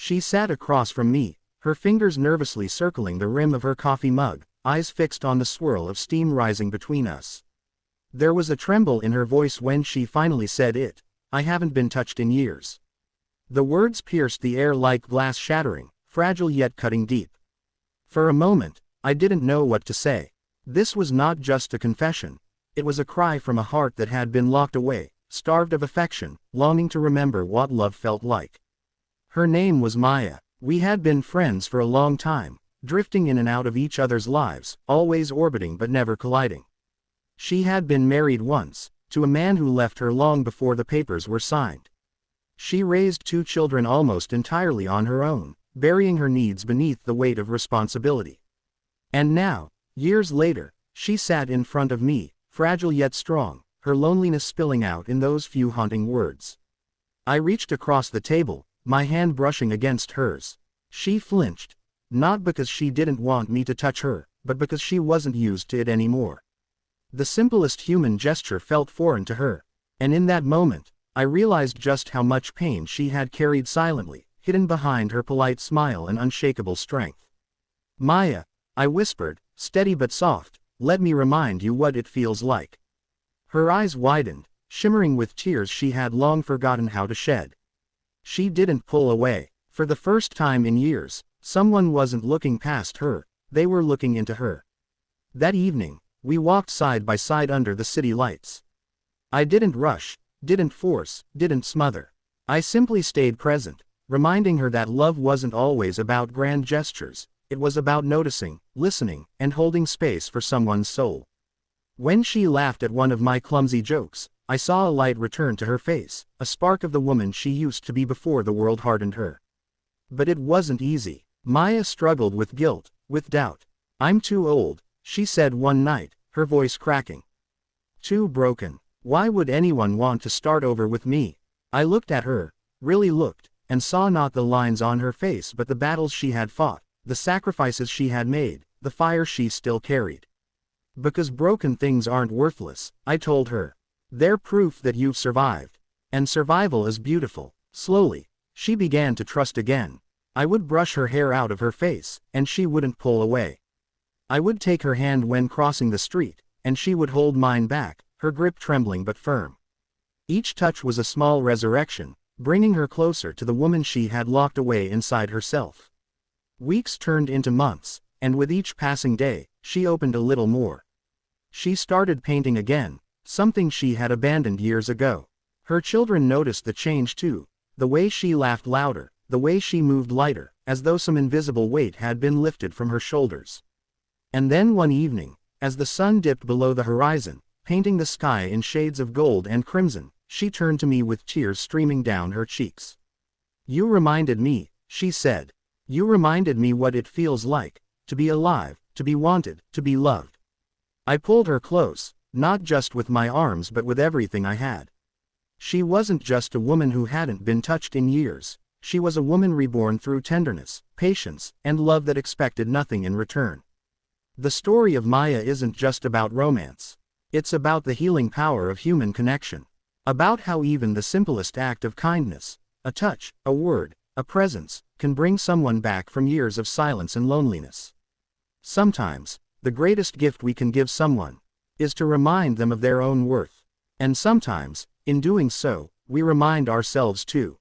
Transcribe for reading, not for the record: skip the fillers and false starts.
She sat across from me, her fingers nervously circling the rim of her coffee mug, eyes fixed on the swirl of steam rising between us. There was a tremble in her voice when she finally said it. I haven't been touched in years. The words pierced the air like glass shattering, fragile yet cutting deep. For a moment, I didn't know what to say. This was not just a confession. It was a cry from a heart that had been locked away, starved of affection, longing to remember what love felt like. Her name was Maya. We had been friends for a long time, drifting in and out of each other's lives, always orbiting but never colliding. She had been married once, to a man who left her long before the papers were signed. She raised 2 children almost entirely on her own, burying her needs beneath the weight of responsibility. And now, years later, she sat in front of me, fragile yet strong, her loneliness spilling out in those few haunting words. I reached across the table, my hand brushing against hers. She flinched, not because she didn't want me to touch her, but because she wasn't used to it anymore. The simplest human gesture felt foreign to her, and in that moment, I realized just how much pain she had carried silently, hidden behind her polite smile and unshakable strength. Maya, I whispered, steady but soft, let me remind you what it feels like. Her eyes widened, shimmering with tears she had long forgotten how to shed. She didn't pull away. For the first time in years, someone wasn't looking past her, they were looking into her. That evening, we walked side by side under the city lights. I didn't rush, didn't force, didn't smother. I simply stayed present, reminding her that love wasn't always about grand gestures, it was about noticing, listening, and holding space for someone's soul. When she laughed at one of my clumsy jokes, I saw a light return to her face, a spark of the woman she used to be before the world hardened her. But it wasn't easy. Maya struggled with guilt, with doubt. I'm too old, she said one night, her voice cracking. Too broken. Why would anyone want to start over with me? I looked at her, really looked, and saw not the lines on her face but the battles she had fought, the sacrifices she had made, the fire she still carried. Because broken things aren't worthless, I told her. They're proof that you've survived. And survival is beautiful. Slowly, she began to trust again. I would brush her hair out of her face, and she wouldn't pull away. I would take her hand when crossing the street, and she would hold mine back, her grip trembling but firm. Each touch was a small resurrection, bringing her closer to the woman she had locked away inside herself. Weeks turned into months, and with each passing day, she opened a little more. She started painting again, something she had abandoned years ago. Her children noticed the change too, the way she laughed louder, the way she moved lighter, as though some invisible weight had been lifted from her shoulders. And then one evening, as the sun dipped below the horizon, painting the sky in shades of gold and crimson, she turned to me with tears streaming down her cheeks. You reminded me, she said. You reminded me what it feels like, to be alive, to be wanted, to be loved. I pulled her close, not just with my arms but with everything I had. She wasn't just a woman who hadn't been touched in years, she was a woman reborn through tenderness, patience, and love that expected nothing in return. The story of Maya isn't just about romance. It's about the healing power of human connection. About how even the simplest act of kindness, a touch, a word, a presence, can bring someone back from years of silence and loneliness. Sometimes, the greatest gift we can give someone is to remind them of their own worth. And sometimes, in doing so, we remind ourselves too.